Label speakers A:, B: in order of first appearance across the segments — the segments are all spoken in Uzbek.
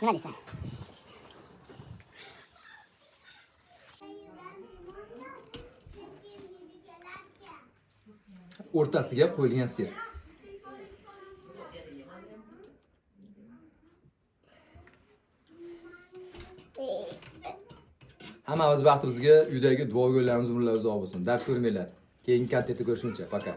A: Nima deysan?
B: O'rtasiga qo'yilgan sir. Hammamiz baxtimizga uydagi duo yo'llarimiz umrlar uzoq bo'lsin. Dard ko'rmanglar. Keyingi kontentda ko'rishguncha. Пока.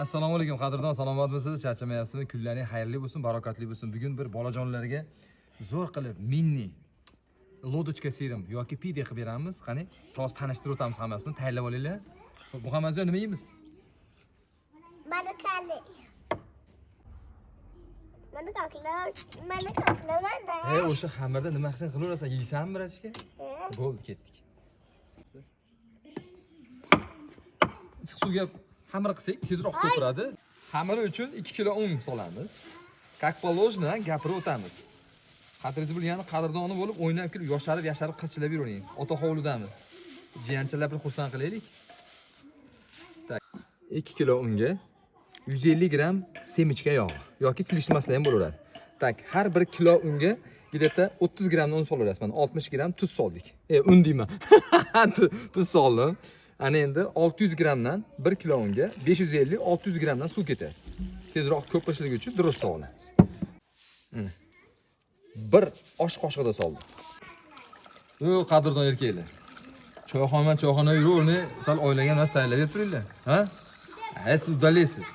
B: Assalomu alaykum qadrdon, salomatmisiz? Charchamayapsizmi? Kunlaring xayrli bo'lsin, barokatli bo'lsin. Bugun bir bolajonlarga zo'r qilib mini lodochka serum yoki pide qilib beramiz. Qani, to'g'ri tanishtirib o'tamiz hammasini. Tayyorlab olinglar. Muhammadjon nima yeymiz?
C: Barakali. Mana qoqlamanda.
B: O'sha xamirda nima qilsang qilaverasan, yeysanmi birachka? Bo'ldi, ketdik. Issiq suvga xamir qilsak, tezroq to'kiladi. Xamir uchun 2 kilo un solamiz. Как положено gapirib o'tamiz. Qadringiz bilgani qadrdoni bo'lib, o'ynab kelib, yosharib qirchilab yuravering. Ota hovlidamiz. Jiyanchalar bilan xursand qilaylik. 2 kilo unga 150 gram semichka yog' yoki silishmasdan ham bo'laveradi. Tak, har 1 kilo unga где-то 30 gramdan un solaverasiz. Mana 60 gram tuz soldik. Un deyman. Tuz soldim. Ana endi 600 gramdan 1 kilo unga 550-600 gramdan suv ketadi. Tezroq ko'p pishishligi uchun durust solamiz. Bir osh qoshiqda soldim. Qadrdon erkaklar. Choyxona yuravermay, sal oylagan narsa tayyorlab berib turinglar. Ha? Siz udalaysiz.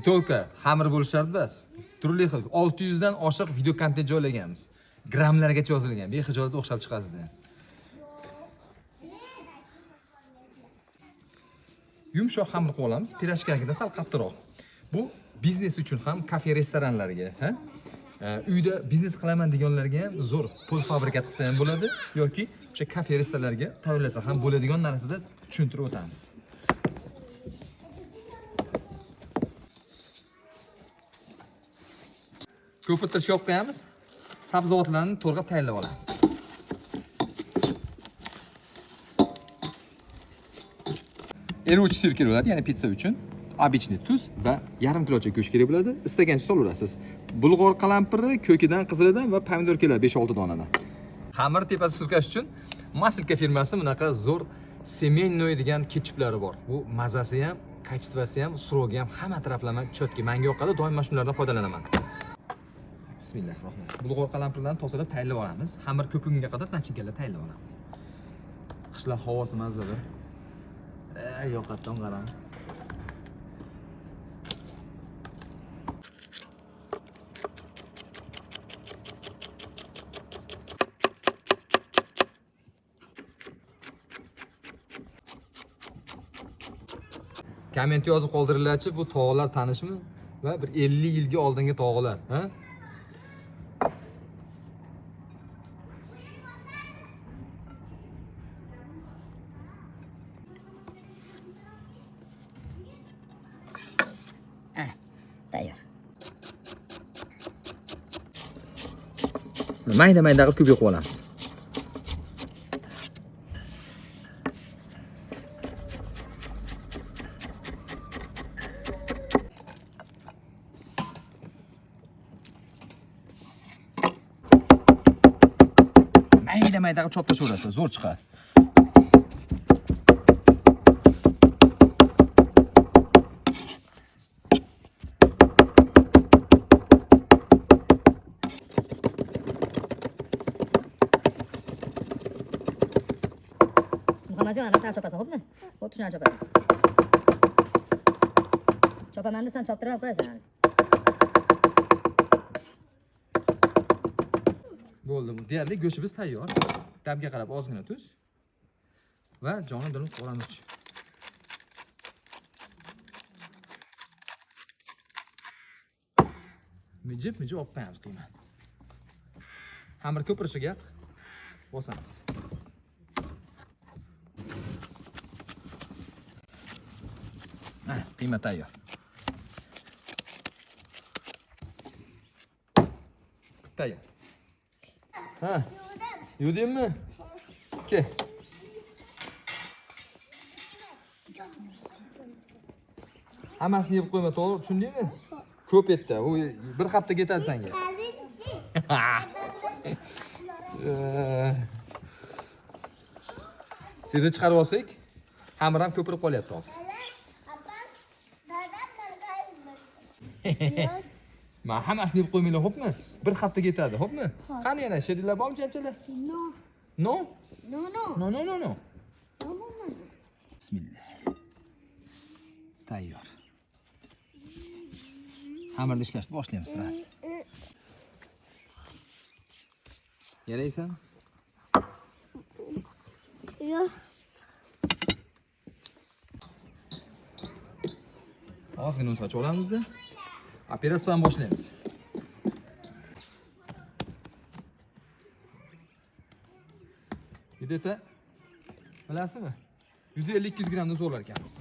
B: Только xamir bo'lish shart emas. Turli xil 600 dan oshiq video kontent joylaganmiz. Gramlargacha yozilgan. Bexijolat o'xshab chiqasizlar. Yumshoq xamir qilib olamiz, pirojkadan sal qattiqroq. Bu biznes uchun ham, kafe, restoranlarga, ha? Uyda biznes qilaman deganlarga ham zo'r pul fabrikat qilsa ham bo'ladi yoki o'sha kafe, restoranlarga tayyorlasa ham bo'ladigan narsada tushuntirib o'tamiz. Ko'pirtirishga olib qo'yamiz. Sabzavotlarni to'g'rab tayyorlab olamiz. Eruvchi sir kerak bo'ladi, ya'ni pitsa uchun обычный tuz va yarim kilocha go'sht kerak bo'ladi. Istagancha solaverasiz. Bulg'or qalampiri, ko'kidan, qizilidan va pomidor keladi 5-6 donadan. Xamir tepasi surkash uchun Maslika firmasi bunaqa zo'r semennoy degan ketchuplari bor. Bu mazasi ham, kачествоsi ham, surogi ham hamma taraflama chotki. Menga yoqadi, doim mana shunlardan foydalanaman. Bismillahirrohmanirrohim. Bulg'or qalampirlarni tozalab tayyorlab olamiz. Xamir ko'pinga qadar nachinkalar tayyorlab olamiz. Qishloq havosi mazali. Yoqatdan qarang. Komment yozib qoldiringlarchi, bu tog'lar tanishmi? Va bir 50 yilga oldingi tog'lar, ha?
A: Tayyor.
B: Mayda qilib ko'p yoqib olamiz. Mayda qilib chop tashlaverasiz, zo'r chiqadi.
A: Muhammadjon, ana sal chopasan, xo'pmi? Xuddi shuni chopasan. Chopamanni sen choptirib qo'yasan.
B: Bo'ldi, bu deyarli go'shtimiz tayyor. Dabga qarab ozgina tuz va joni dilim qora murch. Mijib olib qo'yamiz qiymani. Xamir ko'pirishiga bosamiz. Qiyma tayyor. Tayyor. Ha. Yudimmi? Ke. Hammasini yeb qo'yma, to'g'ri, tushundingmi? Ko'p etdi. U bir haftaga yetadi senga. Sirni chiqarib olsak, xamir ham ko'pirib qolyapti hozir. Men hammasini yeb qo'ymanglar, xo'pmi? Bir haftaga yetadi, xo'pmi? Qani yana shirinlar bormi, chanchalar?
C: No.
B: No?
C: No, no.
B: No, no, no, no.
C: No, no, no.
B: Bismillah. Tayyor. Xamirni ishlashni boshlaymiz ras. Yaraysan?
C: Yo'q.
B: Ozgina un sochib olamizda. Operatsiyani boshlaymiz. Yedeta. Bilasizmi? 150-200 grammdan zo'rlar ekanmiz.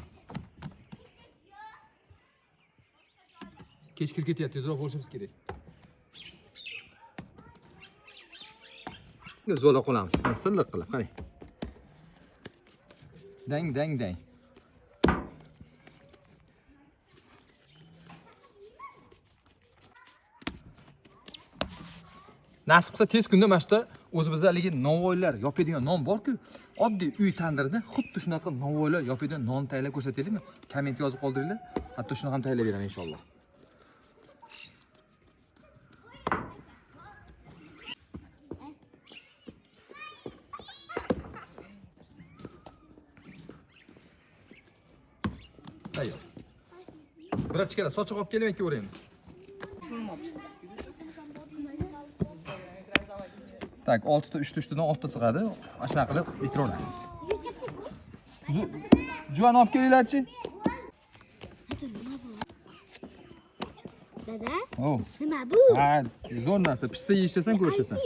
B: Kech kirib ketyapti, tezroq bo'lishimiz kerak. Zo'rlab qolamiz. Mana silliq qilib, qarang. Dang, dang, dang. Nasib qilsa tez kunda mana shunda o'zimizda haligi novvoylar yopadigan non bor-ku, oddiy uy tandirida xuddi shunaqa novvoylar yopadigan non tayyorlab ko'rsataylikmi? Komment yozib qoldiringlar. Hatto shuni ham tayyorlab beraman inshaalloh. Tayyor. Bir ichkara sochiq olib kelib ko'ramiz. Tak, 6 ta 3 ta ustidan 6 ta sig'adi. Mana shunaqa qilib bitiraveramiz. Juan olib kelinglarchi.
C: Dada,
B: Oh.
C: nima bu?
B: Ha, zo'r narsa. Pishsa yeyishasan, ko'rishasan.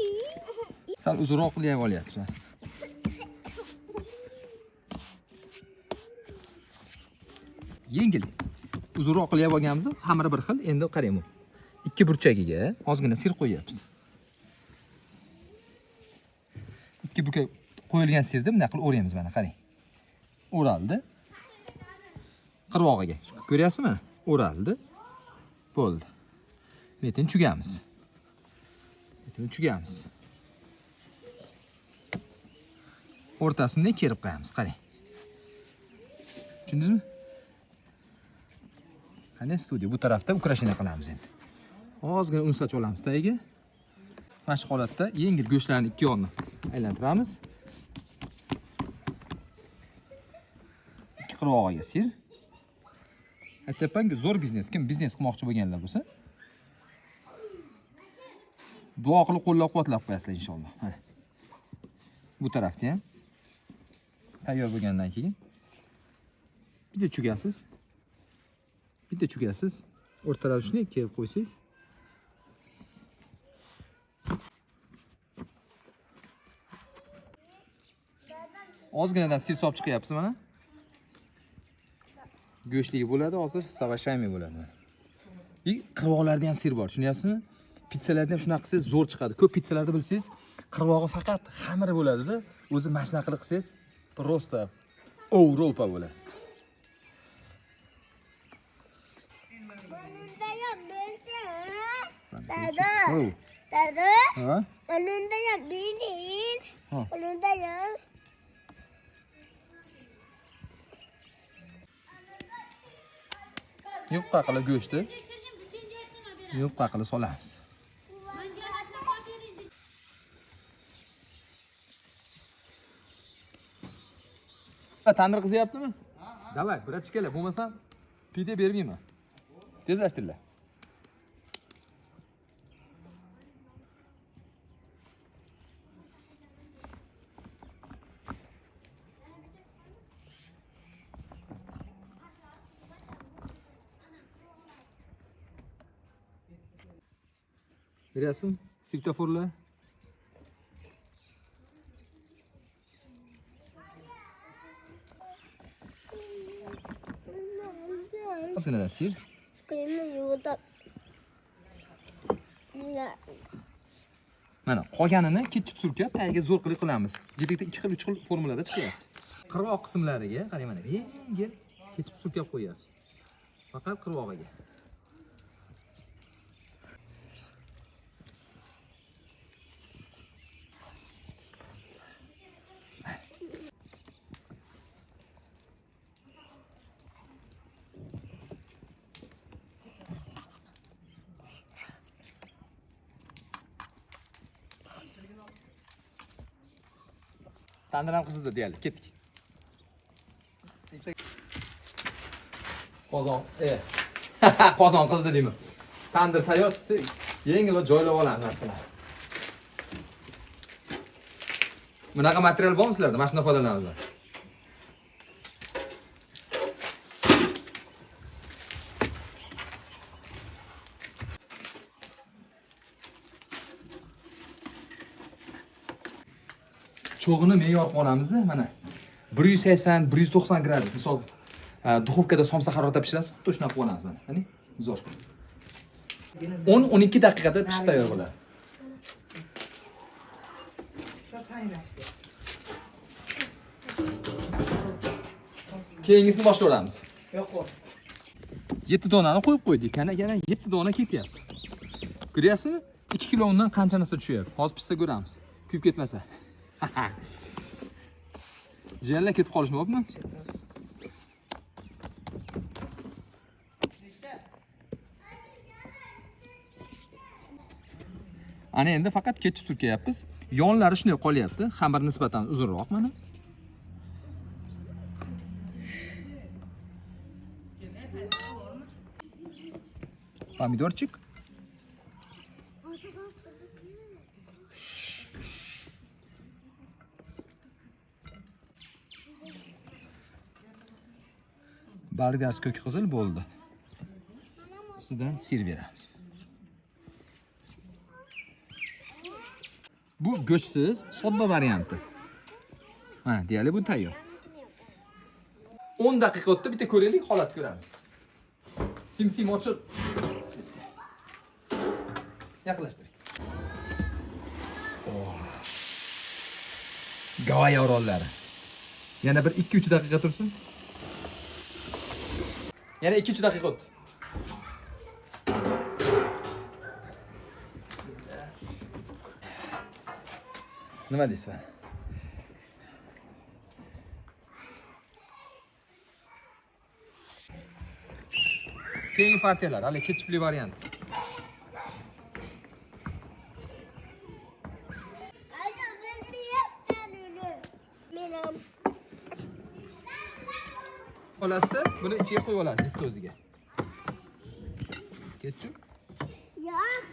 B: Sal uzunroq qilib olyapsan. Yengil. Uzunroq qilib olganmiz, xamiri bir xil. Endi qarang bu. Ikki burchagiga ozgina sir qo'yapmiz. Ikki burchak qo'yilgan sirni bunday qilib o'raymiz mana, qarang. O'raldi. Qirg'og'iga. Ko'ryapsizmi mana? O'raldi. Bo'ldi. Metin chugamiz. O'rtasidan kerib qo'yamiz, qarang. Tushundingizmi? Qani studiya bu tarafda ukrashina qilamiz endi. Ozgina un sochib olamiz tagiga. Mana shu holatda yengil go'shtlarni ikki yonini aylantiramiz. Ikki qirg'og'iga sir. Aytayapman-ku, zo'r biznes. Kim biznes qilmoqchi bo'lganlar bo'lsa, duo qilib qo'llab-quvvatlab qo'yasizlar inshaalloh. Mana. Bu tarafda ham tayyor bo'lgandan keyin bitta chugasiz. O'rtalab shuni kelib qo'ysangiz. Ozginadan sir solib chiqyapsiz mana. Go'shtli bo'ladi, hozir savashaymi bo'ladi. Qirg'oqlarda ham sir bor, tushunyapsizmi? Pizzalarda ham shunaqa qilsangiz zo'r chiqadi. Ko'p pizzalarda bilsangiz, qirg'og'i faqat xamiri bo'ladi-da, o'zi mana shunaqa qilib qilsangiz, просто Evropa bo'ladi.
C: Dada. Dada.
B: Ha?
C: Önünde yan bilir.
B: Ha.
C: Önünde yan.
B: Yupqa qilib go'shtni yupqa qilib solamiz. Tandir qizyaptimi? Davay, bir ichkala, bo'lmasam pide bermayman. Tezlashtirlar. Görüyorsun, svetoforlar. Ozgina sil.
C: Kıyımı yuvda.
B: Mana qolganini ketchup surkab, tagiga zo'r qilib qilamiz. Yetakda 2 xil, 3 xil formulada chiqyapti. Qirg'oq qismlariga qarang mana, yengil ketchup surkab qo'yamiz. Faqat qirg'og'iga. Tandir ham qizidi deyali. Ketdik. Qozon, qozon qizdi deyman. Tandir tayyor desa, yengil joylab olamiz narsalar. Bunaqa material bormi sizlarda? Mana shundan foydalanamiz. Cho'g'ini me'yor qilamiz-da, mana 180-190 gradus. Misol, duxovkada somsa haroratda pishirasiz, xuddi shunaqa qilamiz mana. Qani, zo'r. 10-12 daqiqada pishib tayyor bo'ladi. Keyingisini boshlayveramiz.
D: Yo'q.
B: 7 donani qo'yib qo'ydik. Yana 7 dona ketyapti. Ko'ryapsizmi? 2 kilo undan qancha narsa tushyapti. Hozir pishsa ko'ramiz. Kuyib ketmasa. Jiyanlar ketib qolishmayaptimi? Ana endi faqat ketchup surkayapmiz. Yonlari shunday qolyapti. Xamir nisbatan uzunroq mana. Pomidorchik. Bargas ko'k qizil bo'ldi. Ustidan sir beramiz. Bu go'shtsiz sodda varianti. Mana, deyali bu tayyor. 10 daqiqa o'tdi, bitta ko'raylik, holat ko'ramiz. Sim ochib. Yaqinlashtiring. Gavayi orollari. Yana bir 2-3 daqiqa tursin. Yana 2-3 daqiqa o'tdi. Nima deysan? Keyingi partiyalar, hali ketchupli variant. Olasizda, buni ichiga qo'yib oladi, list o'ziga. Ketchup.
C: Yo'q.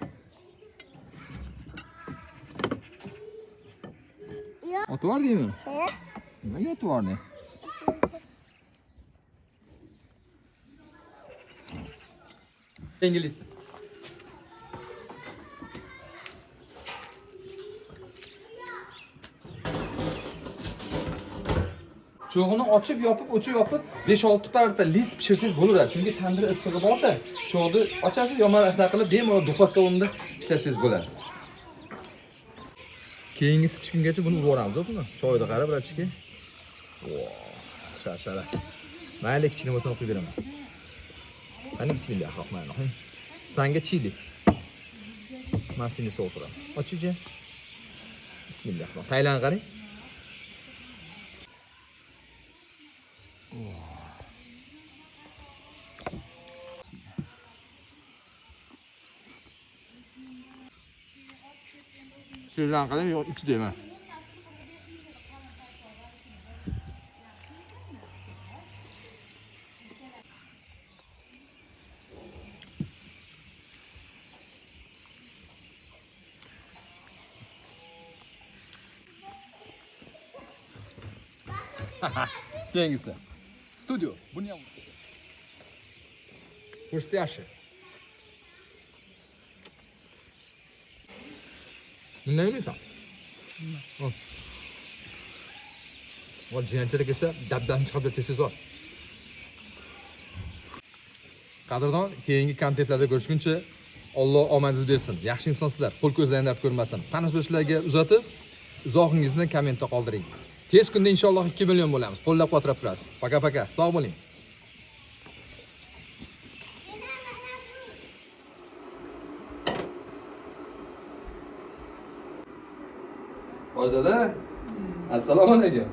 B: Otib yubordingmi?
C: He?
B: Nimaga otib yubording? Keyingi list. Cho'g'ini ochib, yopib, o'chib, 5-6 parta list pishirsangiz bo'laveradi. Chunki tandir issig'i bor-da, cho'g'ni ochasiz, yomonlashna qilib, bemalol duxovka o'rnida ishlatsangiz bo'ladi. Keyingisi pishgungacha buni urib o'ramiz, choyni qarab ratishga. Shara. Mayli kichkina bo'lsa qo'yib beraman. Qani bismillahirrohmanirrohim. Sanga chili. Masini sofra. Ochingchi. Bismillahirrohmanirrohim. Taylan qarang. Sizdan qarang, yo'q ichida emas. Keyingisi. Studio. Buni ham. Po'shtashi. Bundan yemeysan? O jiyanchalik esa dabdan chiqib tez ol. Qadrdon, keyingi kontentlarda ko'rishguncha Alloh omadingiz bersin. Yaxshi insonsizlar, qo'l ko'zlaringni dard ko'rmasin. Tanish bilishlarga uzatib, izohingizni kommentda qoldiring. Tez kunda inshaalloh 2 million bo'lamiz. Qo'llab-quvvatlab turasiz. Paka, sog' bo'ling. Boshada. Assalomu alaykum.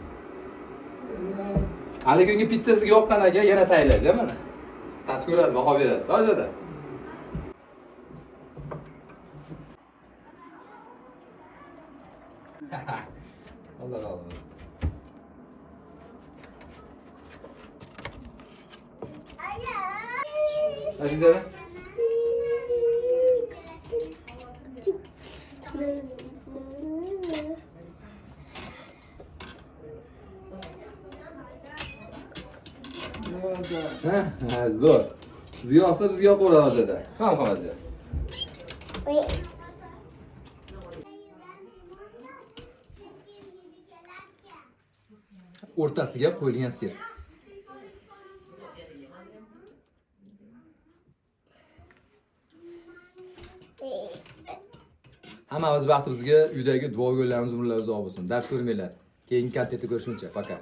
B: Haligingi pizzasiga yoqqan aka yana taylaydi mana. Tatib ko'rasiz, baho berasiz. Boshada. Allah razı olsun. Hadi gidelim. Ha, zo'r. Sizga yoqsa bizga yoqaveradi hozirda. Ham xolaja. O'rtasiga qo'yilgan sir. Hammamiz baxtimizga uydagi duo yo'llarimiz umrlar uzoq bo'lsin. Dard ko'rmanglar. Keyingi kontentda ko'rishguncha. Faqat.